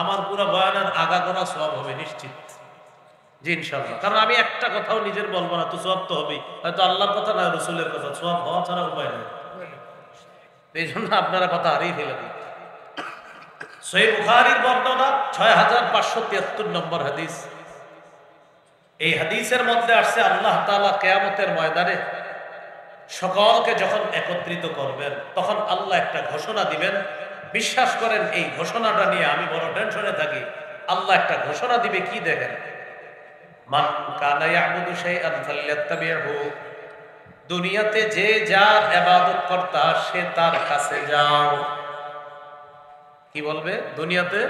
আমার পুরো বয়ানের আগাগোড়া সওয়াব হবে নিশ্চিত, জি ইনশাআল্লাহ। কারণ আমি একটা কথাও নিজের বলবো না, তো সওয়াব তো হবেই, হয়তো আল্লাহর কথা না রসুলের কথা, সওয়াব হওয়া ছাড়া উপায় নেই। এই জন্য আপনারা কথা হারিয়ে ফেলেন। সহিহ বুখারীর বর্ণনা 6573 নম্বর হাদিস। এই হাদিসের মধ্যে আসছে আল্লাহ তাআলা কিয়ামতের ময়দানে সকলকে যখন একত্রিত করবেন তখন আল্লাহ একটা ঘোষণা দিবেন। বিশ্বাস করেন এই ঘোষণাটা নিয়ে আমি বড় টেনশনে থাকি। আল্লাহ একটা ঘোষণা দিবে, কি দেখেন, মান কানা ইয়াবুদু শাইআন ফালইয়াত্তাবিহু, দুনিয়াতে যে যার ইবাদত করতা সে তার কাছে যাও। কি বলবে দুনিয়াতে?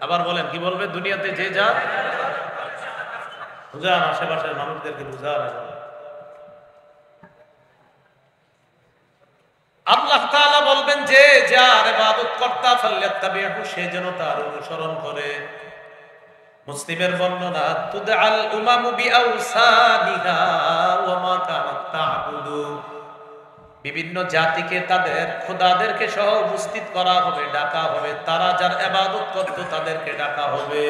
আবার বলেন, কি বলবে? দুনিয়াতে যে যার, বুঝান আশেপাশের মানুষদেরকে বুঝান। আল্লাহ তাআলা বলবেন যে যার ইবাদত করতা ফালইয়াত্তাবিহু, সে যেন তার অনুসরণ করে। মুসলিমের বর্ণনা, তুদআল উমামু বিআওসানিহা ওয়া মা কানাত তা'বুদু, বিভিন্ন জাতিকে তাদের খোদাদেরকে সহ উপস্থিত করা হবে, ডাকা হবে, তারা যার ইবাদত করত তাদেরকে ডাকা হবে।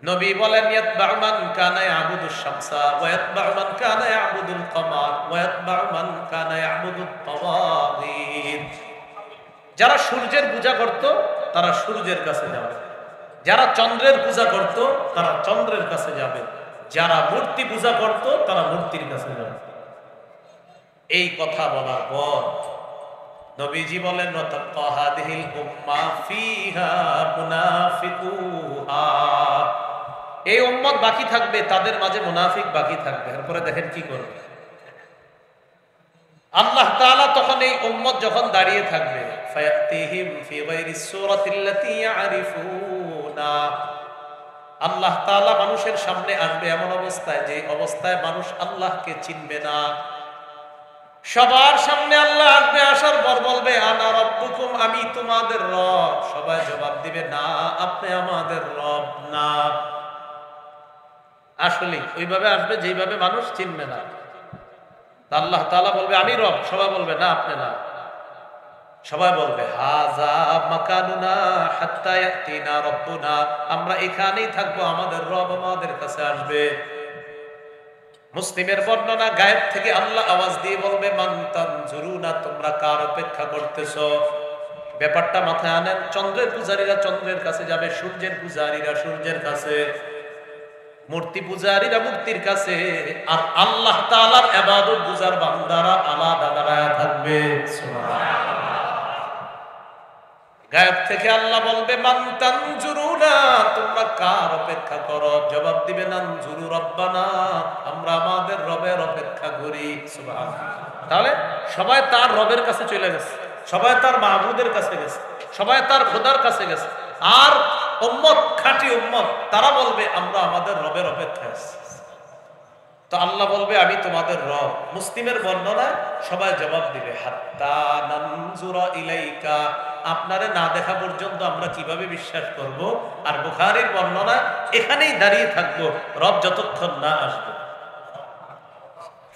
নবী বলেন, ইয়াতবাউ মান কানা ইয়াবুদুশ শামসা ওয়া ইয়াতবাউ মান কানা ইয়াবুদুল কমার ওয়া ইয়াতবাউ মান কানা ইয়াবুদুত তাওয়াগীত, যারা সূর্যের পূজা করত তারা সূর্যের কাছে যাবে, যারা চন্দ্রের পূজা করত তারা চন্দ্রের কাছে যাবে, যারা মূর্তি পূজা করত তারা মূর্তির কাছে যাবে। এই কথা বলার পর নবীজি বলেন, হাদিহিল উম্মাহ ফিহা মুনাফিকুহা, এই উম্মত বাকি থাকবে, তাদের মাঝে মুনাফিক বাকি থাকবে। এরপরে দেখেন কি করবে আল্লাহ তাআলা। তখন এই উম্মত যখন দাঁড়িয়ে থাকবে, ফায়াতিহিম ফি গায়রিস সূরাতিল্লাতী ইয়ারিফুনা, আল্লাহ তাআলা মানুষের সামনে আসবে এমন অবস্থায় যে অবস্থায় মানুষ আল্লাহকে চিনবে না। সবার সামনে আল্লাহ আসবে, আসার পর বলবে, আনা রাব্বুকুম, আমি তোমাদের রব। সবাই জবাব দিবে, না, আপনি আমাদের রব না। আসলে ওইভাবে আসবে যেইভাবে মানুষ চিনবে না। আল্লাহ তাআলা বলবে, আমি রব। সবাই বলবে, না, আপনি না। সবাই বলবে, হাযা মাকানুনা হাত্তা ইয়াতিনা রাব্বুনা, আমরা এখানেই থাকবো, আমাদের রব আমাদের কাছে আসবে। মুসলিমের বর্ণনা, গায়েব থেকে আল্লাহ আওয়াজ দিয়ে বলবে, মান তানজুরুনা, তোমরা কার অপেক্ষা করতেছো? ব্যাপারটা মাথায় আনেন। চন্দ্রের পূজারীরা চন্দ্রের কাছে যাবে, সূর্যের পূজারীরা সূর্যের কাছে, মূর্তি পূজারীরা মূর্তির কাছে, আর আল্লাহ তাআলার ইবাদত বুঝার বান্দারা আলাদা দাঁড়ায় থাকবে। সুবহানাল্লাহ। গায়েব থেকে আল্লাহ বলবে, মান তানজুরুনা, তোমরা কার অপেক্ষা করো? জবাব দিবে, নানজুরু রাব্বানা, আমরা আমাদের রবের অপেক্ষা করি। সুবহানাল্লাহ। তাহলে সবাই তার রবের কাছে চলে গেছে, সবাই তার মাহবুদের কাছে গেছে, সবাই তার খোদার কাছে গেছে। আর উম্মত, খাঁটি উম্মত, তারা বলবে, আমরা আমাদের রবের অপেক্ষায় আছি। তো আল্লাহ বলবে, আমি তোমাদের রব। মুসলিমের বর্ণনায় সবাই জবাব দিবে, হাত্তা নানজুরা ইলাইকা, আপনারে না দেখা পর্যন্ত আমরা কিভাবে বিশ্বাস করব? আর বুখারীর বর্ণনায় এখানেই দাঁড়িয়ে থাকবো রব যতক্ষণ না আসবে।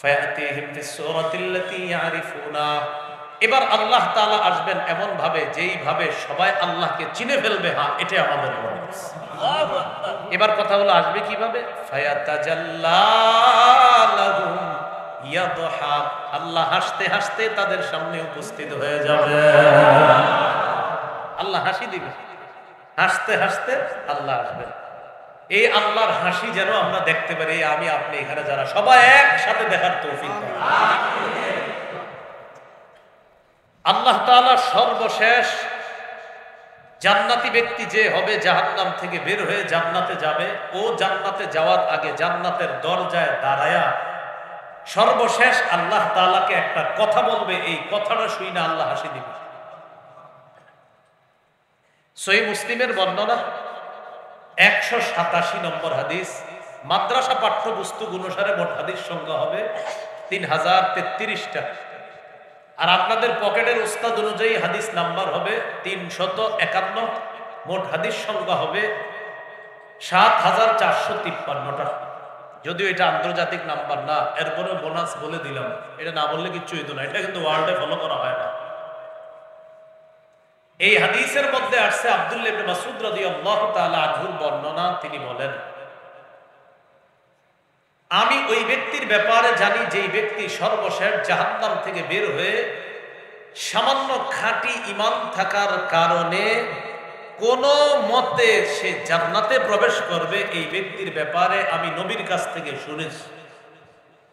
ফায়াতিহিম ফিস সূরাতিল্লাতী ইয়ারিফুনা, এবার আল্লাহ তাআলা আসবেন এমন ভাবে যেইভাবে সবাই আল্লাহকে চিনে ফেলবে, হ্যাঁ, এটা আমাদের রব। এবার কথা হলো, আসবে কিভাবে? ফায়াতাজাল্লা লাহুম ইয়াদহাক, আল্লাহ হাসতে হাসতে তাদের সামনে উপস্থিত হয়ে যাবে। আল্লাহ হাসি দিবে, হাসতে হাসতে আল্লাহ আসবে। এই আল্লাহর হাসি যেন আমরা দেখতে পারি, আমি আপনি এখানে যারা সবাই একসাথে দেখার তৌফিক দান। আল্লাহ তাআলা সর্বশেষ জান্নাতি ব্যক্তি যে হবে, জাহান্নাম থেকে বের হয়ে জান্নাতে যাবে, ও জান্নাতে যাওয়ার আগে জান্নাতের দরজায় দাঁড়ায়া সর্বশেষ আল্লাহ তাআলাকে একটা কথা বলবে। এই কথাটা শুই না আল্লাহ হাসি দিবে। সহিহ মুসলিমের বর্ণনা 187 নম্বর হাদিস। মাদ্রাসা পাঠ্যপুস্তক অনুসারে মোট হাদিস সংখ্যা হবে 3033টা, আর আপনাদের পকেটের উস্তাদ অনুযায়ী হাদিস নাম্বার হবে 351। মোট হাদিস সংখ্যা হবে 7453টা। যদিও এটা আন্তর্জাতিক নাম্বার না, এরপরে বোনাস বলে দিলাম, এটা না বললে কিচ্ছু হইতো না। এটা কিন্তু ওয়ার্ল্ডে ফলো করা হয় না। এই হাদিসের মধ্যে আসছে আব্দুল্লাহ ইবনে মাসউদ রাদিয়াল্লাহু তাআলা আনহুর বর্ণনা, তিনি বলেন, আমি ওই ব্যক্তির ব্যাপারে জানি যেই ব্যক্তি সর্বশেষ জাহান্নাম থেকে বের হয়ে সামান্য খাঁটি ঈমান থাকার কারণে কোন মতে সে জান্নাতে প্রবেশ করবে। এই ব্যক্তির ব্যাপারে আমি নবীর কাছ থেকে শুনেছি।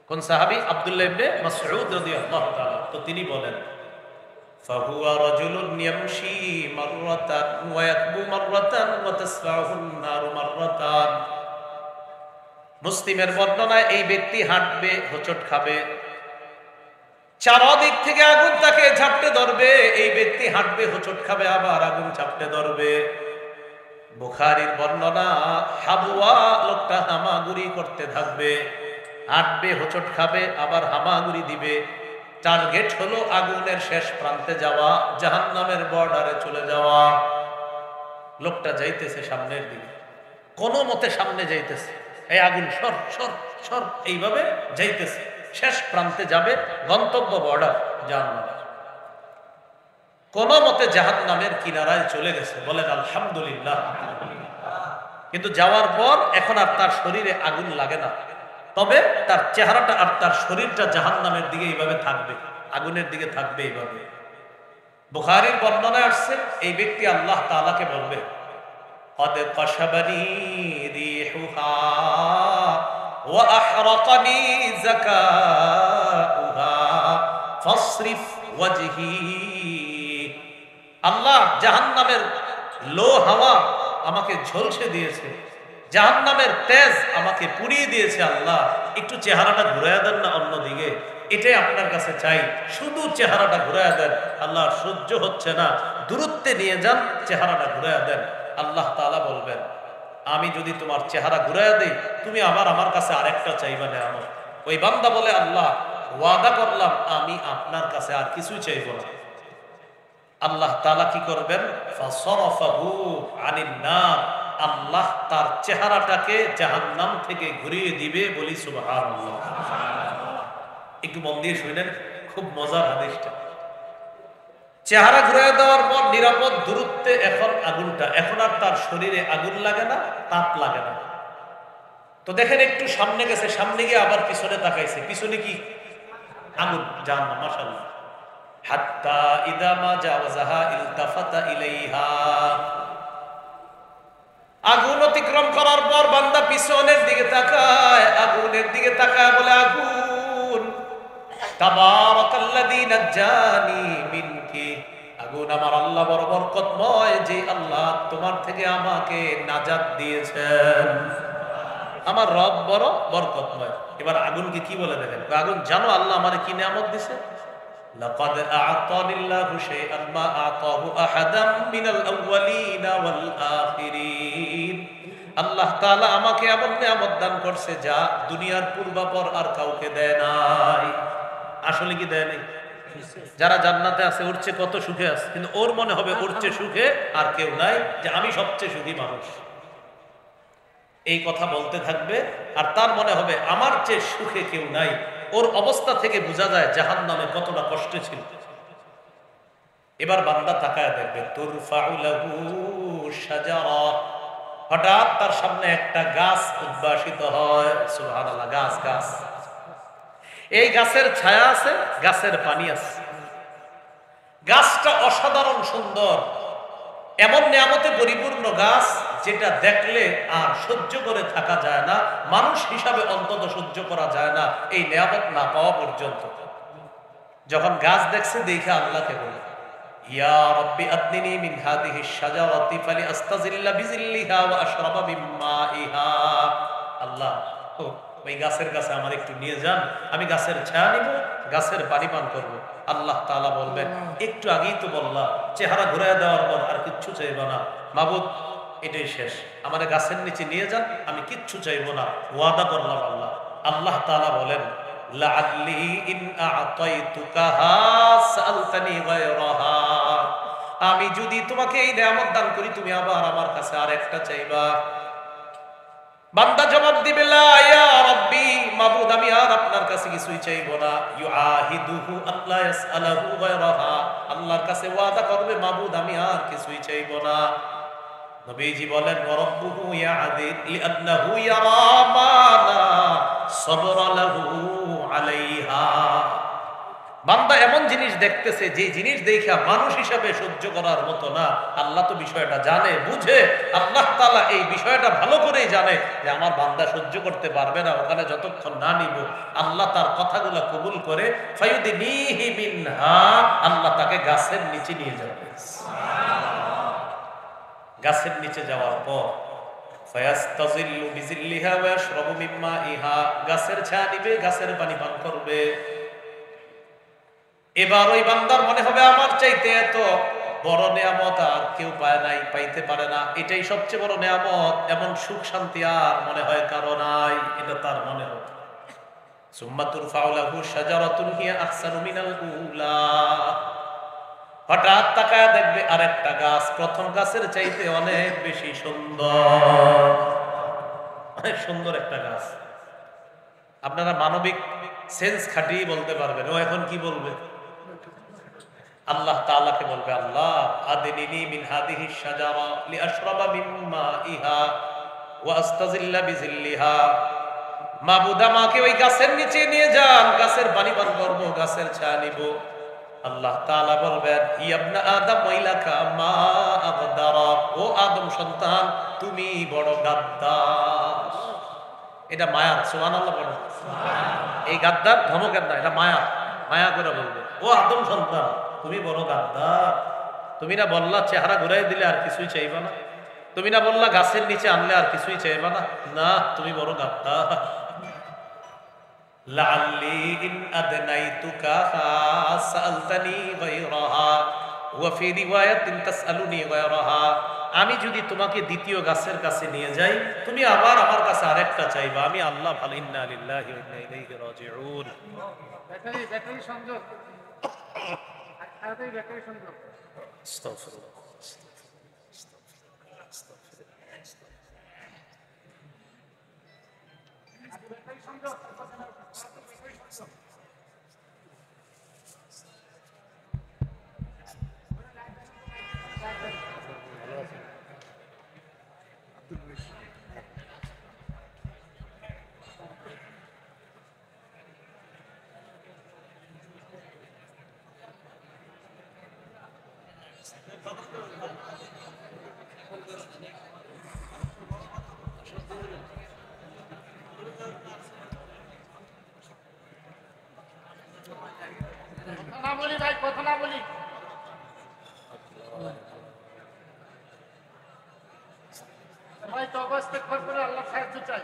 কোন সাহাবী? আব্দুল্লাহ ইবনে মাসউদ রাদিয়াল্লাহু তাআলা। তো তিনি বলেন, ফাহুয়া রাজুলুন ইয়ামশি মাররাতান ওয়া ইয়াকবু মাররাতান ওয়া তাসফাহুন নারু মাররাতান। মুসলিমের বর্ণনায় এই ব্যক্তি হাঁটবে, হোঁচট খাবে, চারদিক থেকে আগুন তাকে ঝাপটে ধরবে। এই ব্যক্তি হাঁটবে, হোঁচট খাবে, আবার আগুন ঝাপটে ধরবে। বুখারীর বর্ণনা, হাবুয়া, লোকটা হামাগুড়ি করতে থাকবে, হাঁটবে, হোঁচট খাবে, আবার হামাগুড়ি দিবে। টার্গেট হলো আগুনের শেষ প্রান্তে যাওয়া, জাহান্নামের বর্ডারে চলে যাওয়া। লোকটা যাইতেছে সামনের দিকে, কোন মতে সামনে যাইতেছে, এই আগুন সর সর সর, এইভাবে যাইতেছে, শেষ প্রান্তে যাবে, গন্তব্য বর্ডার জাহান্নাম। কোন মতে জাহান্নামের কিনারায় চলে গেছে, বলেন আলহামদুলিল্লাহ। কিন্তু যাওয়ার পর এখন আর তার শরীরে আগুন লাগে না, তবে তার চেহারাটা আর তার শরীরটা জাহান্নামের দিকে এইভাবে থাকবে, আগুনের দিকে থাকবে এইভাবে। বুখারীর বর্ণনায় আসছে, এই ব্যক্তি আল্লাহ তাআলাকে বলবে, قد قشبني ريحها وأحرقني زكاؤها فاصرف وجهي। আল্লাহ জাহান্নামের লো হাওয়া আমাকে ঝলসে দিয়েছে, জাহান্নামের তেজ আমাকে পুড়িয়ে দিয়েছে। আল্লাহ একটু চেহারাটা ঘুরাইয়া দেন না অন্যদিকে, এটাই আপনার কাছে চাই, শুধু চেহারাটা ঘুরাইয়া দেন। আল্লাহ সহ্য হচ্ছে না, দূরত্বে নিয়ে যান, চেহারাটা ঘুরাইয়া দেন। আল্লাহ তাআলা বলবেন, আমি যদি তোমার চেহারা ঘুরাইয়া দেই, তুমি আবার আমার কাছে আরেকটা চাইবা নেয়ামত। ওই বান্দা বলে, আল্লাহ ওয়াদা করলাম আমি আপনার কাছে আর কিছুই চাইব না। আল্লাহ তাআলা কি করবেন? ফাসরাফাহু আনিন নার, আল্লাহ তার চেহারাটাকে জাহান্নাম থেকে ঘুরিয়ে দিবে। বলি সুবহানাল্লাহ। একটু মন দিয়ে শুনেন, খুব মজার হাদিসটা। চেহারা ঘুরিয়ে দেওয়ার পর নিরাপদ দূরত্বে এখন আগুনটা, এখন আর তার শরীরে আগুন লাগে না, তাপ লাগে না। তো দেখেন একটু সামনে গেছে, সামনে গিয়ে আবার পিছনে তাকাইছে, পিছনে কি? আগুন, জাহান্নাম। মাশাআল্লাহ। হাত্তা ইদা মা জাওয়াজাহা ইলতাফাতা ইলাইহা। আগুন অতিক্রম করার পর বান্দা পিছনের দিকে তাকায়, আগুনের দিকে তাকায় বলে, আগুন, তাবারাকাল্লাযী নাজ্জানি মিনকি। আগুন, আমার আল্লাহ বড় বরকতময়, যে আল্লাহ তোমার থেকে আমাকে নাজাত দিয়েছেন। আমার রব বড় বরকতময়। এবার আগুনকে কি বলে দেখেন, আগুন জানো আল্লাহ আমারে কি নিয়ামত দিয়েছে? লাকাদ আ'তানিল্লাহু শাইআন মা আ'তাহু আহাদাম মিনাল আউয়ালিনা ওয়াল আখিরিন। আল্লাহ তাআলা আমাকে এমন নিয়ামত দান করছে যা দুনিয়ার পূর্বাপর আর কাউকে দেয় নাই। আসলে কি দেয় নাই? যারা জান্নাতে আছে ওর চেয়ে কত সুখে আছে, কিন্তু ওর মনে হবে ওর চেয়ে সুখে আর কেউ নাই, যে আমি সবচেয়ে সুখী মানুষ। এই কথা বলতে থাকবে, আর তার মনে হবে আমার চেয়ে সুখে কেউ নাই। ওর অবস্থা থেকে বোঝা যায় জাহান্নামে কতটা কষ্ট ছিল। এবার বান্দা তাকায় দেখবে, তুরফাউ লাহু শাজারা, হঠাৎ তার সামনে একটা গাছ উদ্ভাসিত হয়। সুবহানাল্লাহ। গাছ, গাছ, এই গাছের ছায়া আছে, গাছের পানি আছে। গাছটা অসাধারণ সুন্দর, এমন নিয়ামতে পরিপূর্ণ গাছ যেটা দেখলে আর সহ্য করে থাকা যায় না, মানুষ হিসাবে অন্তত সহ্য করা যায় না এই নিয়ামত না পাওয়া পর্যন্ত। যখন গাছ দেখছে, দেখে আল্লাহকে বলে, ইয়া রাব্বি আতনিনি মিন হাদিহিশ শাজারাতি ফালি আস্তাজিল্লা বিজিল্লিহা ওয়া আশরাবা মিন মাইহা। আল্লাহ, ওই গাছের কাছে আমার একটু নিয়ে যান, আমি গাছের ছায়া নিব, গাছের পানি পান করব। আল্লাহ তাআলা বলবেন, একটু আগেই তো বললাম চেহারা ঘুরায় দেওয়ার পর আর কিচ্ছু চাইবো না। মাবুদ, এটাই শেষ, আমার গাছের নিচে নিয়ে যান, আমি কিচ্ছু চাইবো না, ওয়াদা করলাম। আল্লাহ আল্লাহ তাআলা বলেন, লাআল্লি ইন আ'তাইতুকাহা সাআলতানি গায়রাহা। আমি যদি তোমাকে এই নিয়ামত দান করি, তুমি আবার আমার কাছে আরেকটা চাইবা। বান্দা জবাব দিবে লা ইয়া রাব্বি, মাবুদ আমি আর আপনার কাছে কিছুই চাইবো না। ইউআহিদুহু আল্লা ইয়াসআলাহু গায়রাহা, আল্লাহর কাছে ওয়াদা করবে মাবুদ আমি আর কিছুই চাইবো না। নবীজি বলেন ওয়া রাব্বুহু ইয়াদিল লিআন্নাহু ইয়ারা মা লা সাবরা লাহু আলাইহা। বান্দা এমন জিনিস দেখতেছে যে জিনিস দেখা মানুষ হিসাবে সহ্য করার মতো না। আল্লাহ তো বিষয়টা জানে, বুঝে। আল্লাহ তাআলা এই বিষয়টা ভালো করেই জানে যে আমার বান্দা সহ্য করতে পারবে না, ওখানে যতক্ষণ না নিব। আল্লাহ তার কথাগুলো কবুল করে ফায়ুদিনিহি মিনহা, আল্লাহ তাকে গাছের নিচে নিয়ে যাবে। গাছের নিচে যাওয়ার পর ফায়াস্তাজিল্লু বিজিল্লিহা ওয়া ইয়াশরাবু মিন মাইহা, গাছের ছায়া নিবে, গাছের পানি পান করবে। এবার ওই বান্দার মনে হবে আমার চাইতে এত বড় নেয়ামত আর কেউ পায় নাই, পাইতে পারে না, এটাই সবচেয়ে বড় নেয়ামত। এমন সুখ শান্তি আর মনে হয় কারো নাই, এটা তার মনে হবে। সুম্মা তুরফাউ লাহু শাজারাতুন হিয়া আহসানু মিনাল উলা, হঠাৎ তাকায় দেখবে আরেকটা গাছ প্রথম গাছের চাইতে অনেক বেশি সুন্দর, অনেক সুন্দর একটা গাছ। আপনারা মানবিক সেন্স খাটিয়ে বলতে পারবেন ও এখন কি বলবে। আল্লাহ তাআলাকে বলবে আল্লাহ আদিনিনি মিন হাদিহি শাজারা লিআশরাবা মিন মাইহা ওয়া আস্তাজিল্লা বিজিল্লিহা, মাবুদ আমাকে ওই গাছের নিচে নিয়ে যান, গাছের পানি পান করব, গাছের ছায়া নিব। আল্লাহ তাআলা বলবেন ইয়া আদম ওয়াইলাকা মা আগদারাক, ও আদম সন্তান তুমি বড় গাদ্দার। এটা মায়া, সুবহানাল্লাহ বলেন। এই গাদ্দার ধমকের না, এটা মায়া, মায়া করে বলবে ও আদম সন্তান তুমি বড় গাদ্দার। তুমি না বললা চেহারা ঘুরাই দিলে আর কিছুই চাইবা না, তুমি না বললা গাছের নিচে আনলে আর কিছুই চাইবা না, না তুমি বড় গাদ্দার। লাআল্লি ইন আদনাইতুকা সাআলতানি গায়রাহা ওয়া ফি রিওয়ায়াতিন তাসআলুনি গায়রাহা, আমি যদি তোমাকে দ্বিতীয় গাছের কাছে নিয়ে যাই তুমি আবার আমার কাছে আরেকটা চাইবা। আমি আল্লাহ ভালো। ইন্না লিল্লাহি ওয়া ইন্না ইলাইহি রাজিউন। ব্যাটারি সংযোগ, ব্যাটারি সংযোগ। আস্তাগফিরুল্লাহ।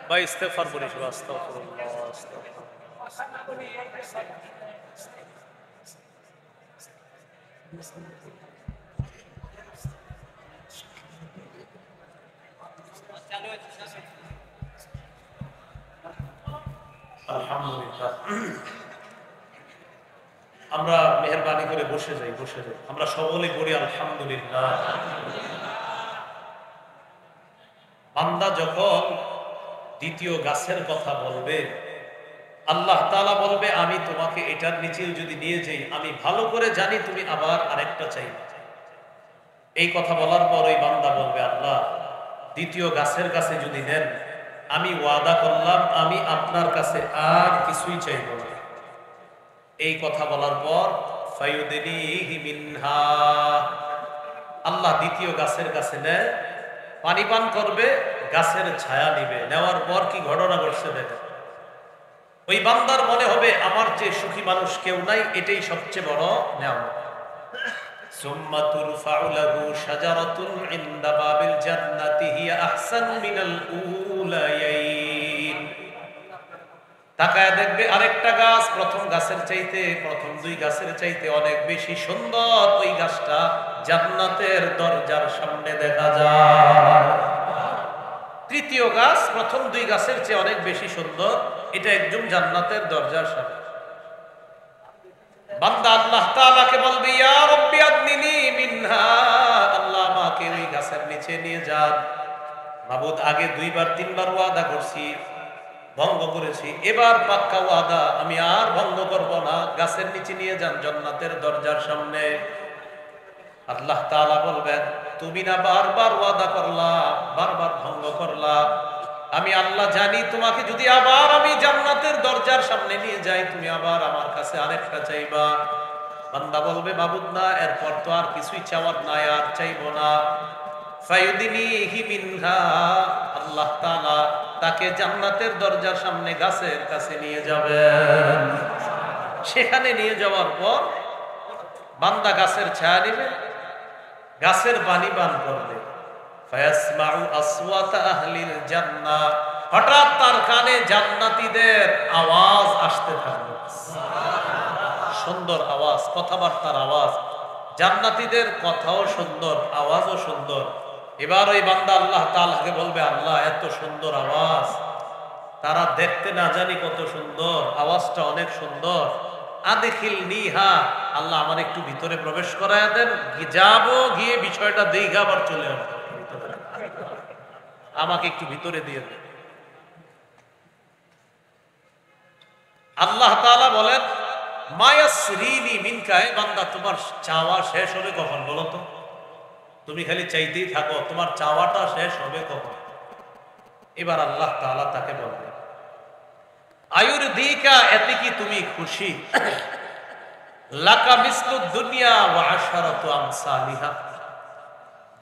ভাই ইস্তেগফার করিস, আস্তাগফিরুল্লাহ আলহামদুলিল্লাহ। আমরা মেহেরবানি করে বসে যাই, বসে যাই, আমরা সকলে করি আলহামদুলিল্লাহ। বান্দা যখন দ্বিতীয় গাছের কথা বলবে আল্লাহ তাআলা বলবে আমি তোমাকে এটার নিচেও যদি নিয়ে যাই আমি ভালো করে জানি তুমি আবার আরেকটা চাইবে। এই কথা বলার পর ওই বান্দা বলবে আল্লাহ দ্বিতীয় গাছের কাছে যদি নেন আমি ওয়াদা করলাম আমি আপনার কাছে আর কিছুই চাইব না। এই কথা বলার পর ফায়ুদিনিহি মিনহা, আল্লাহ দ্বিতীয় গাছের কাছে নেয়, পানি পান করবে, গাছের ছায়া নিবে। নেওয়ার পর কি ঘটনা ঘটছে দেখে ওই বান্দার মনে হবে আমার চেয়ে সুখী মানুষ কেউ নাই, এটাই সবচেয়ে বড় নেয়ামত। সুম্মা তুরফাউ লাহু শাজারাতুন ইনদা বাবিল জান্নাতি হিয়া আহসানু মিনাল উলায়াইন, তাকায় দেখবে আরেকটা গাছ প্রথম গাছের চাইতে, প্রথম দুই গাছের চাইতে অনেক বেশি সুন্দর। ওই গাছটা জান্নাতের দরজার সামনে দেখা যায়। তৃতীয় গাছ প্রথম দুই গাছের চেয়ে অনেক বেশি সুন্দর, এটা একদম জান্নাতের দরজার সামনে। বান্দা আল্লাহ তাআলাকে বলবে ইয়া রাব্বি আদনিনি মিনহা, আল্লাহ আমাকে ওই গাছের নিচে নিয়ে যান। মাবুদ আগে 2 বার 3 বার ওয়াদা করছি, ভঙ্গ করেছি, এবার পাক্কা ওয়াদা আমি আর ভঙ্গ করব না। গাছের নিচে নিয়ে যান, জান্নাতের দরজার সামনে। আল্লাহ তাআলা বলবেন, তুমি না বারবার ওয়াদা করলা, বারবার ভঙ্গ করলা, আমি আল্লাহ জানি তোমাকে যদি আবার আমি জান্নাতের দরজার সামনে নিয়ে যাই, তুমি আবার আমার কাছে আরেকটা চাইবা। বান্দা বলবে, মাবুদ না, এরপর তো আর কিছুই চাওয়ার নাই, আর চাইবো না। ফায়ুদিনিহি মিনহা, আল্লাহ তাআলা তাকে জান্নাতের দরজার সামনে গাছের কাছে নিয়ে যাবেন। সেখানে নিয়ে যাওয়ার পর বান্দা গাছের ছায়া নেবে, গাছের পানি পান করবে। ফায়াসমাউ আসওয়াতা আহলিল জান্নাহ, হঠাৎ তার কানে জান্নাতীদের আওয়াজ আসতে থাকবে। সুন্দর আওয়াজ, কথাবার্তার আওয়াজ, জান্নাতীদের কথাও সুন্দর, আওয়াজও সুন্দর। এবার ওই বান্দা আল্লাহ তাআলাকে বলবে, আল্লাহ এত সুন্দর আওয়াজ, তারা দেখতে না জানি কত সুন্দর, আওয়াজটা অনেক সুন্দর। আদেখিল নিহা, আল্লাহ আমার একটু ভিতরে প্রবেশ করায় দেন, যাবো, গিয়ে বিষয়টা দেখে আবার চলে আসবো, আমাকে একটু ভিতরে দিয়ে দেন। আল্লাহ তাআলা বলেন, মায়াসরিনি মিনকা, এ বান্দা তোমার চাওয়া শেষ হবে কখন বলো তো? তুমি খালি চাইতেই থাকো, তোমার চাওয়াটা শেষ হবে কখন? এবার আল্লাহ তাআলা তাকে বলবে, আয়ুরদিকা, এতে কি তুমি খুশি? লাকা মিসলুদ দুনিয়া ওয়া আশারাতু আমসালিহা,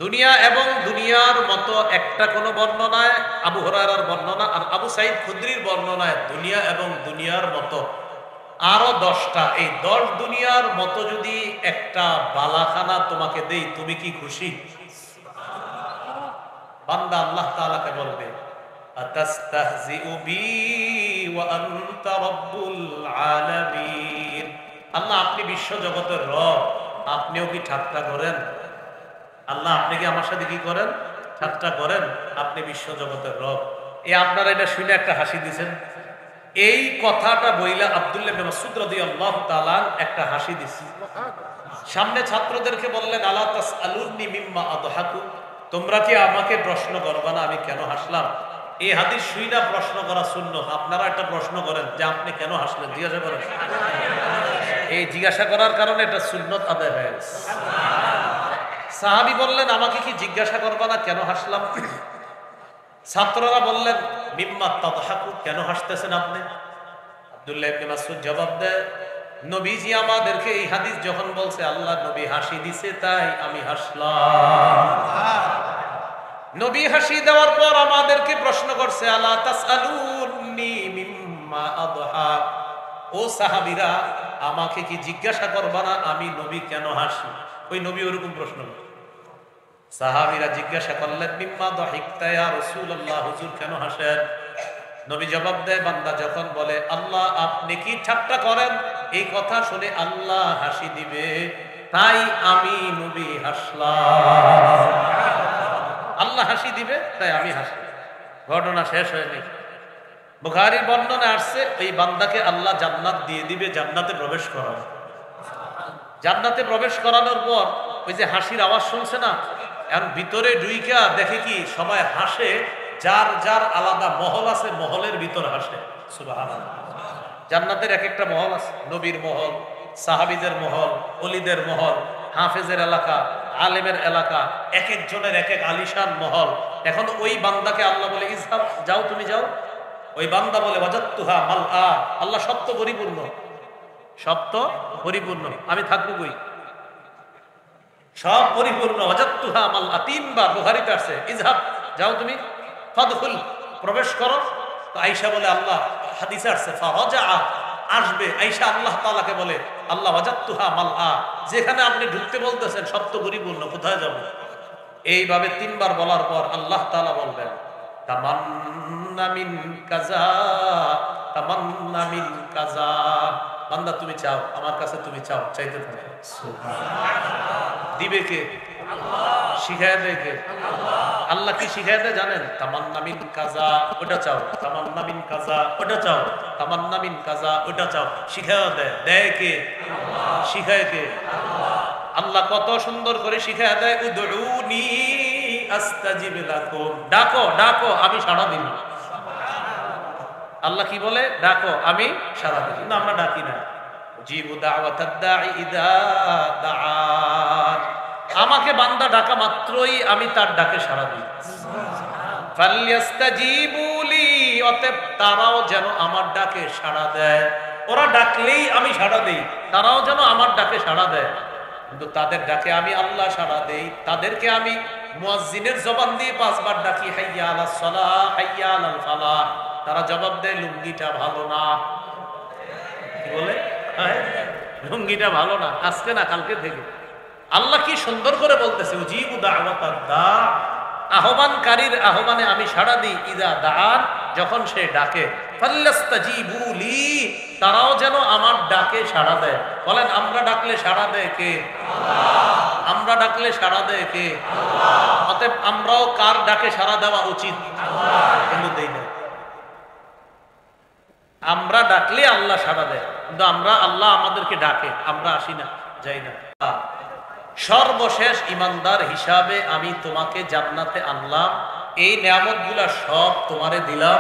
দুনিয়া এবং দুনিয়ার মতো একটা কোন বর্ণনায়, আবু হুরায়রার বর্ণনা আর আবু সাঈদ খুদরির বর্ণনায় দুনিয়া এবং দুনিয়ার মতো আরো 10টা, এই 10 দুনিয়ার মতো যদি একটা বালাখানা তোমাকে দেই, তুমি কি খুশি? বান্দা আল্লাহ তাআলাকে বলবে, আতাস্তাহজিউ বি ওয়া আনতা রাব্বুল আলামিন, আল্লাহ আপনি বিশ্ব জগতের রব, আপনিও কি ঠাট্টা করেন? আল্লাহ আপনি কি আমার সাথে কি করেন? ঠাট্টা করেন? আপনি বিশ্ব জগতের রব। আপনারা এটা শুনে একটা হাসি দিছেন। এই কথাটা বইলা আব্দুল্লাহ ইবনে মাসউদ রাদিয়াল্লাহু তাআলা একটা হাসি দিছে। সামনে ছাত্রদেরকে বললেন, আলা তাসআলুনি মিম্মা আদহাকু, তোমরা কি আমাকে প্রশ্ন করবা না আমি কেন হাসলাম? এই হাদিস শুইনা প্রশ্ন করা সুন্নাত। আপনারা একটা প্রশ্ন করেন যে আপনি কেন হাসলেন, জিজ্ঞাসা করেন। এই জিজ্ঞাসা করার কারণে এটা সুন্নাত আদায় হয়ে গেছে। সাহাবী বললেন, আমাকে কি জিজ্ঞাসা করবা না কেন হাসলাম? ছাত্ররা বললেন, মিম্মা তাদহাকু, কেন হাসতেছেন আপনি? আব্দুল্লাহ ইবনে মাসউদ জবাব দেয়, নবীজি আমাদেরকে এই হাদিস যখন বলছে, আল্লাহ নবী হাসি দিছে তাই আমি হাসলাম। নবী হাসি দেওয়ার পর আমাদেরকে প্রশ্ন করছে, আলা তাসআলুনি মিম্মা আদহাক, ও সাহাবীরা আমাকে কি জিজ্ঞাসা করবা না আমি নবী কেন হাসি? ওই নবী ওরকম প্রশ্ন করে। সাহাবীরা জিজ্ঞাসা করলেন, মিম্মা দাহিকতা ইয়া রাসূলুল্লাহ, হুজুর কেন হাসেন? নবী জবাব দেয়, বান্দা যখন বলে আল্লাহ আপনি কি ঠাট্টা করেন, এই কথা শুনে আল্লাহ হাসি দিবে তাই আমি নবী হাসলাম। আল্লাহ হাসি দিবে তাই আমি হাসি। ঘটনা শেষ হয়নি। বুখারীর বর্ণনা আসছে, এই বান্দাকে আল্লাহ জান্নাত দিয়ে দিবে, জান্নাতে প্রবেশ করাবে। জান্নাতে প্রবেশ করানোর পর ওই যে হাসির আওয়াজ শুনছে না, এখন ভিতরে ঢুইকা দেখে কি সবাই হাসে, যার যার আলাদা মহল আছে, মহলের ভিতর হাসে। সুবহানাল্লাহ। জান্নাতের এক একটা মহল আছে, নবীর মহল, সাহাবীদের মহল, ওলিদের মহল, হাফেজের এলাকা, আলেমের এলাকা, এক একজনের এক এক আলিশান মহল। এখন ওই বান্দাকে আল্লাহ বলে, ইসহাব, যাও তুমি যাও। ওই বান্দা বলে, ওয়াজাদতুহা মালআ, আল্লাহ সত্য পরিপূর্ণ, সত্য পরিপূর্ণ, আমি থাকবো কই? সব পরিপূর্ণ। ওয়াজাদতুহা মালআ, 3 বার বুখারীতে আছে, ইসহাব, যাও তুমি, ফাদখুল, প্রবেশ করো। তো আয়েশা বলে, আল্লাহ, হাদিসে আসছে ফারাজা, আসবে। আয়েশা আল্লাহ তাআলাকে বলে, আল্লাহ ওয়াজাদতুহা মালআ, যেখানে আপনি ঢুকতে বলতেছেন সব তো পরিপূর্ণ, কোথায় যাব? এইভাবে 3 বার বলার পর আল্লাহ তাআলা বলবেন, তামান্না মিন কাযা, তামান্না মিন কাযা, বান্দা তুমি চাও, আমার কাছে তুমি চাও, চাইতে থাকো। সুবহানাল্লাহ। দিবে কে? আল্লাহ। শিখায় দেয় কে? আল্লাহ। আল্লাহ কি শিখায় দেয় জানেন? তামান্না মিন কাযা, ওটা চাও, তামান্না মিন কাযা, ওটা চাও, তামান্না মিন কাযা, ওটা চাও, শিখায় দেয়। দেয় কে? আল্লাহ। শিখায় কে? আল্লাহ। আল্লাহ কত সুন্দর করে শিখায় দেয়, উদউনি আস্তাজিব লাকুম, ডাকো ডাকো আমি সাড়া দিব। আল্লাহ কি বলে? ডাকো আমি সাড়া দিব। কিন্তু আমরা ডাকি না। উজিবু দাওয়াতাদ দাঈ ইযা দাআন, আমাকে বান্দা ডাকা মাত্রই আমি তার ডাকে সাড়া দিই। ফালইস্তাজিবু লি, অতএব তারাও যেন আমার ডাকে সাড়া দেয়। ওরা ডাকলেই আমি সাড়া দেই, তারাও যেন আমার ডাকে সাড়া দেয়। কিন্তু তাদের ডাকে আমি আল্লাহ সাড়া দেই। তাদেরকে আমি মুয়াজ্জিনের জবান দিয়ে 5 বার ডাকি, হাইয়া আলাস সালাহ হাইয়া আলাল ফালাহ। তারা জবাব দেয় লুঙ্গিটা ভালো না। কি বলে? লুঙ্গিটা ভালো না, আজকে না কালকে থেকে। আল্লাহ কি সুন্দর করে বলতেছে, উজিবু দাওয়াতাদ দা, আহ্বানকারীর আহ্বানে আমি সাড়া দিই, ইযা দাআন, যখন সে ডাকে। ফাল্লাস্তাজিবু লি, তারাও যেন আমার ডাকে সাড়া দেয়। বলেন আমরা ডাকলে সাড়া দেয় কে? আল্লাহ। আমরা ডাকলে সাড়া দেয় কে? আল্লাহ। অতএব আমরাও কার ডাকে সাড়া দেওয়া উচিত? আল্লাহ। কিন্তু দেই না। আমরা ডাকলে আল্লাহ সাড়া দেয়, কিন্তু আমরা আল্লাহ আমাদেরকে ডাকে, আমরা আসি না, যাই না। সর্বশেষ ইমানদার হিসাবে আমি তোমাকে জান্নাতে আনলাম, এই নিয়ামতগুলা সব তোমারে দিলাম।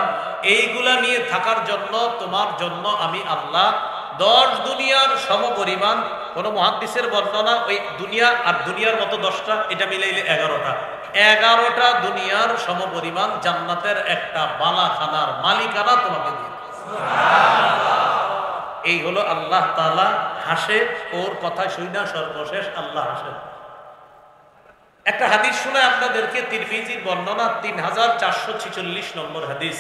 এইগুলা নিয়ে থাকার জন্য তোমার জন্য আমি আল্লাহ 10 দুনিয়ার সমপরিমাণ, কোন মুহাদ্দিসের বর্ণনা ওই দুনিয়া আর দুনিয়ার মতো 10টা, এটা মিলাইলে 11টা দুনিয়ার সমপরিমাণ জান্নাতের একটা বালাখানার মালিকানা তোমাকে দিয়ে। এই হলো আল্লাহ তাআলা হাসে, ওর কথা শুনা সর্বশেষ আল্লাহ হাসে। একটা হাদিস শুনে আপনাদেরকে, তিরমিজির বর্ণনা 3446 নম্বর হাদিস।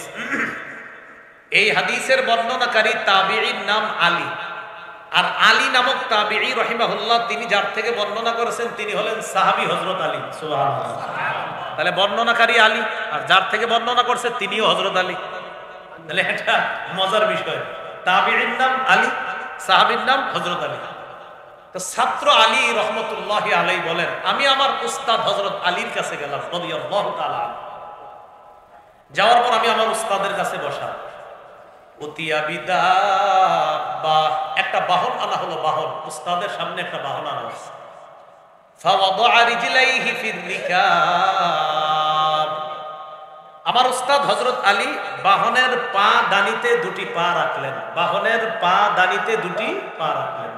এই হাদিসের বর্ণনাকারী তাবিঈর নাম আলী। আর আলী নামক তাবিঈ রাহিমাহুল্লাহ, তিনি যার থেকে বর্ণনা করেছেন তিনি হলেন সাহাবী হযরত আলী। সুবহানাল্লাহ। তাহলে বর্ণনাকারী আলী, আর যার থেকে বর্ণনা করছে তিনিও হযরত আলী। তাহলে এটা মজার বিষয়, তাবিঈর নাম আলী, সাহাবীর নাম হযরত আলী। তো ছাত্র আলী রহমতুল্লাহি আলাইহি বলেন, আমি আমার উস্তাদ হযরত আলীর কাছে গেলাম রাদিয়াল্লাহু তাআলা। যাওয়ার পর আমি আমার উস্তাদের কাছে বসা। উতিয়া বিদাব্বা, একটা বাহন আনা হলো। বাহন, উস্তাদের সামনে একটা বাহন আনা হয়েছে। ফাওয়াদা রিজলাইহি ফির রিকাব, আমার উস্তাদ হযরত আলী বাহনের পা দানিতে 2টি পা রাখলেন। বাহনের পা দানিতে 2টি পা রাখলেন।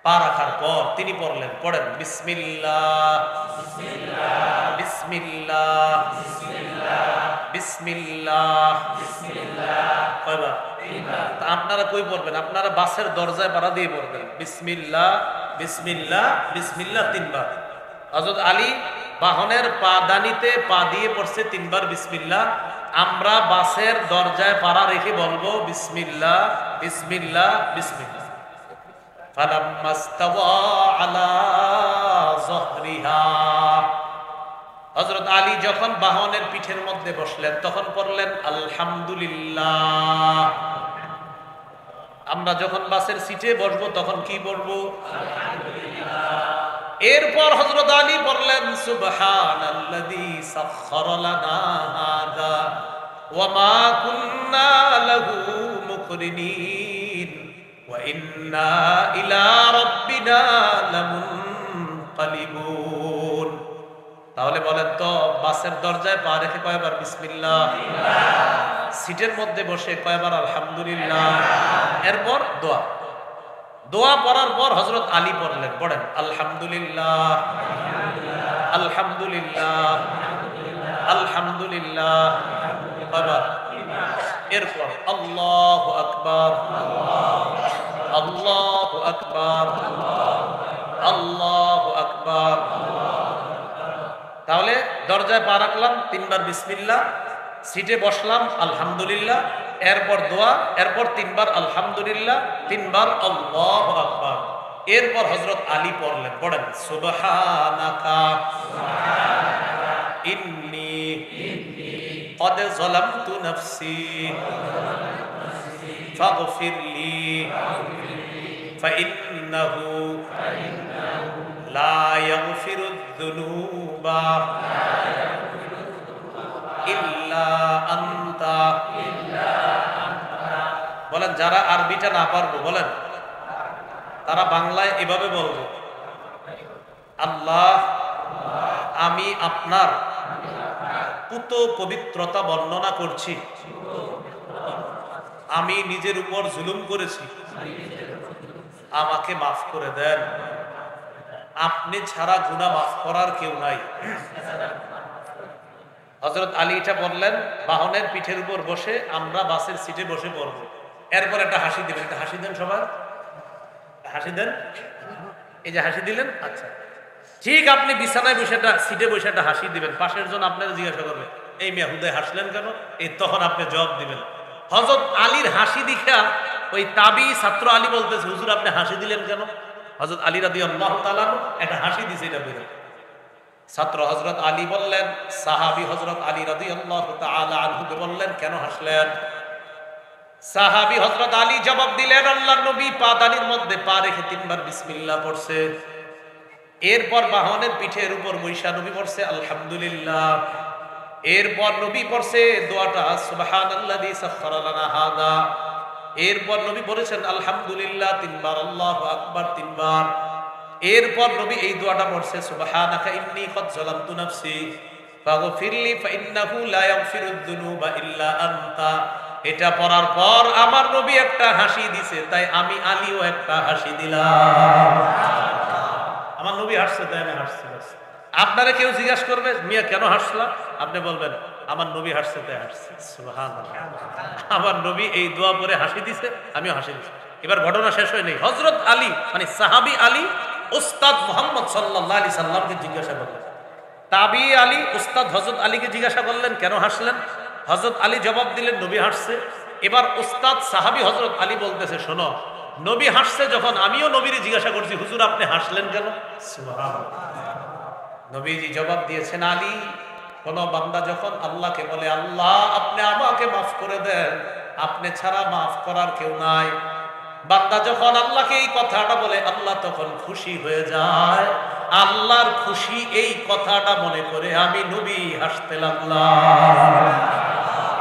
পা রাখার পর তিনি পড়লেন, পড়েন বিসমিল্লাহ বিসমিল্লাহ বিসমিল্লাহ বিসমিল্লাহ বিসমিল্লাহ। কয়বার? 3বার। আপনারা কই পড়বেন? আপনারা বাসের দরজায় পাড়া দিয়ে পড়বেন বিসমিল্লাহ বিসমিল্লাহ বিসমিল্লাহ 3বার। হযরত আলী বাহনের পা দানিতে পা দিয়ে পড়ছে 3বার বিসমিল্লাহ। আমরা বাসের দরজায় পাড়া রেখে বলবো বিসমিল্লাহ বিসমিল্লাহ বিসমিল্লাহ। ফালাম্মা ইস্তাওয়া আলা যহরিহা, হযরত আলী যখন বাহনের পিঠের মধ্যে বসলেন তখন পড়লেন আলহামদুলিল্লাহ। আমরা যখন বাসের সিটে বসবো তখন কি পড়বো? আলহামদুলিল্লাহ। এরপর হযরত আলী পড়লেন সুবহানাল্লাযী সাখখারা লানা হাযা ওয়া মা কুন্না লাহু মুকরিনিন ওয়া ইন্না ইলা রাব্বিনা লামুনকালিবুন। তাহলে বলেন তো, বাসের দরজায় পা রেখে কয়বার বিসমিল্লাহ? সিটের মধ্যে বসে কয়বার আলহামদুলিল্লাহ? এরপর দোয়া। দোয়া পড়ার পর হযরত আলী পড়লেন, পড়েন আলহামদুলিল্লাহ আলহামদুলিল্লাহ আলহামদুলিল্লাহ। কয়বার? এরপর আল্লাহু আকবার আল্লাহু আকবার আল্লাহু আকবার। তাহলে দরজায় পা রাখলাম, 3বার বিসমিল্লাহ, সিটে বসলাম আলহামদুলিল্লাহ, এরপর দোয়া, এরপর 3বার আলহামদুলিল্লাহ, 3বার আল্লাহু আকবার। এরপর হযরত আলী পড়লেন, পড়েন সুবহানাকা ইন্নী ক্বাদ যালামতু নাফসি ফাগফিরলি ফাইন্নাহু লা ইয়াগফিরুদ যুনুবা ইল্লা আনতা। বলেন যারা আরবিটা না পারবো বলেন, তারা বাংলায় এভাবে বলবো, আল্লাহ আমি আপনার পুত পবিত্রতা বর্ণনা করছি। আমি নিজের উপর জুলুম করেছি, আমাকে মাফ করে দেন। আপনি ছাড়া গুনাহ মাফ করার কেউ নাই। হযরত আলী এটা বললেন বাহনের পিঠের উপর বসে, আমরা বাসের সিটে বসে পড়ব। এরপর একটা হাসি দিবেন, একটা হাসি দেন সবাই, হাসি দেন। এই যে হাসি দিলেন, আচ্ছা ঠিক আপনি বিছানায় বসে একটা সিটে বসে একটা হাসি দিবেন, পাশের জন আপনারা জিজ্ঞাসা করবে এই মিয়া হুদায় হাসলেন কেন? এই তখন আপনি জবাব দিবেন। হযরত আলীর হাসি দেখা ওই তাবি ছাত্র আলী বলতেছে, হুজুর আপনি হাসি দিলেন কেন? হযরত আলী রাদিয়াল্লাহু তাআলা একটা হাসি দিছে, এটা বের। ছাত্র হযরত আলী বললেন, সাহাবী হযরত আলী রাদিয়াল্লাহু তাআলা আনহুকে বললেন কেন হাসলেন? সাহাবী হযরত আলী জবাব দিলেন, আল্লাহর নবী পাদানির মধ্যে পা রেখে 3 বার বিসমিল্লাহ পড়ছে। এরপর বাহনের পিঠের উপর বৈশা নবী পড়ছে আলহামদুলিল্লাহ। এরপর নবী পড়ছে দোয়াটা সুবহানাল্লাযী সাখখারা লানা হাদা। এরপর নবী পড়েছেন আলহামদুলিল্লাহ 3 বার, আল্লাহু আকবার 3 বার। এরপর নবী এই দোয়াটা পড়ছে সুবহানাকা ইন্নী কদ যালামতু নাফসি ফাগফিরলি ফাইন্নাহু লা ইয়াগফিরুদ যুনুবা ইল্লা আনতা। এটা পড়ার পর আমার নবী একটা হাসি দিছে, তাই আমি আলীও একটা হাসি দিলাম। আমার নবী হাসছে তাই আমি হাসছি। আপনারা কেউ জিজ্ঞাসা করবে মিয়া কেন হাসলাম, আপনি বলবেন আমার নবী হাসছে তাই হাসছে। সুবহানাল্লাহ, আমার নবী এই দোয়া পরে হাসি দিছে, আমিও হাসি দিছি। এবার ঘটনা শেষ হয় নাই। হযরত আলী মানে সাহাবী আলী উস্তাদ মুহাম্মদ সাল্লাল্লাহু আলাইহি সাল্লামকে জিজ্ঞাসা করলেন, তাবি আলী উস্তাদ হযরত আলীকে জিজ্ঞাসা করলেন কেন হাসলেন? হযরত আলী জবাব দিলেন নবী হাসছে। এবার উস্তাদ সাহাবী হযরত আলী বলতেছে, শোনো নবী হাসছে যখন, আমিও নবীরে জিজ্ঞাসা করছি হুজুর আপনি হাসলেন কেন? সুবহানাল্লাহ। নবীজি জবাব দিয়েছেন, আলী কোন বান্দা যখন আল্লাহকে বলে আল্লাহ আপনি আমাকে মাফ করে দেন, আপনি ছাড়া মাফ করার কেউ নাই, বান্দা যখন আল্লাহকে এই কথাটা বলে আল্লাহ তখন খুশি হয়ে যায়। আল্লাহর খুশি এই কথাটা মনে করে আমি নবী হাসতে লাগলাম।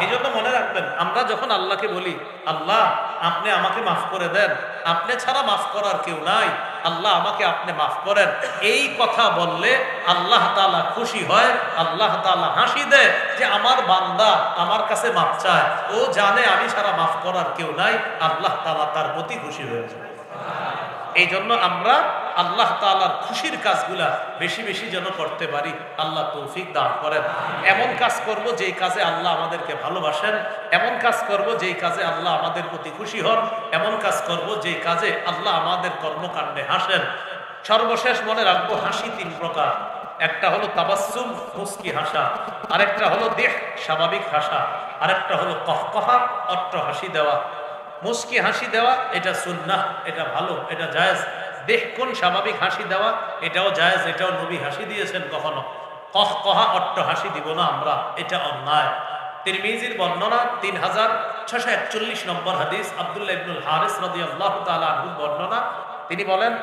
এই জন্য মনে রাখবেন, আমরা যখন আল্লাহকে বলি আল্লাহ আপনি আমাকে মাফ করে দেন, আপনি ছাড়া মাফ করার কেউ নাই, আল্লাহ আমাকে আপনি মাফ করেন, এই কথা বললে আল্লাহ তাআলা খুশি হয়, আল্লাহ তাআলা হাসি দেয় যে আমার বান্দা আমার কাছে মাফ চায়, ও জানে আমি ছাড়া মাফ করার কেউ নাই, আল্লাহ তাআলা তার প্রতি খুশি হয়ে যায়। এই জন্য আমরা আল্লাহ তাআলার খুশির কাজগুলা বেশি বেশি যেন করতে পারি, আল্লাহ তৌফিক দান করেন। এমন কাজ করব যেই কাজে আল্লাহ আমাদেরকে ভালোবাসেন, এমন কাজ করব যেই কাজে আল্লাহ আমাদের প্রতি খুশি হন, এমন কাজ করব যেই কাজে আল্লাহ আমাদের কর্মকাণ্ডে হাসেন। সর্বশেষ মনে রাখবো, হাসি 3 প্রকার। একটা হলো তাবাসসুম মুস্কি হাসা, আরেকটা হলো দেহ স্বাভাবিক হাসা, আরেকটা হলো কহকহা অট্ট হাসি দেওয়া। মুস্কি হাসি দেওয়া এটা সুন্নাহ, এটা ভালো, এটা জায়েজ। দেহকুন স্বাভাবিক হাসি দেওয়া এটাও জায়েজ, এটাও নবী হাসি দিয়েছেন। কখনো কহকহা অট্ট হাসি দিব না আমরা, এটা অন্যায়। তিরমিজির বর্ণনা 3641 নম্বর হাদিস, আব্দুল্লাহ ইবনুল হারিস রাদিয়াল্লাহু তাআলা আনহু বর্ণনা। তিনি বলেন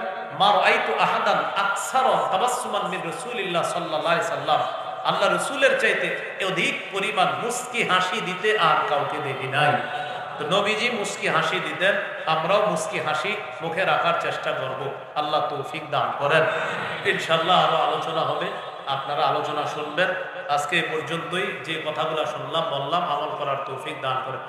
মা রাআইতু আহাদান আকসারা তাবাসসুমান মিন রাসূলিল্লাহ সাল্লাল্লাহু আলাইহি সাল্লাম, আল্লাহ রাসূলের চাইতে অধিক পরিমাণ মুস্কি হাসি দিতে আর কাউকে দেখি নাই। তো নবীজি মুস্কি হাসি দিতেন, আমরাও মুস্কি হাসি মুখে রাখার চেষ্টা করব। আল্লাহ তৌফিক দান করেন। ইনশাআল্লাহ আরো আলোচনা হবে, আপনারা আলোচনা শুনবেন। আজকে এই পর্যন্তই, যে কথাগুলো শুনলাম বললাম আমল করার তৌফিক দান করেন।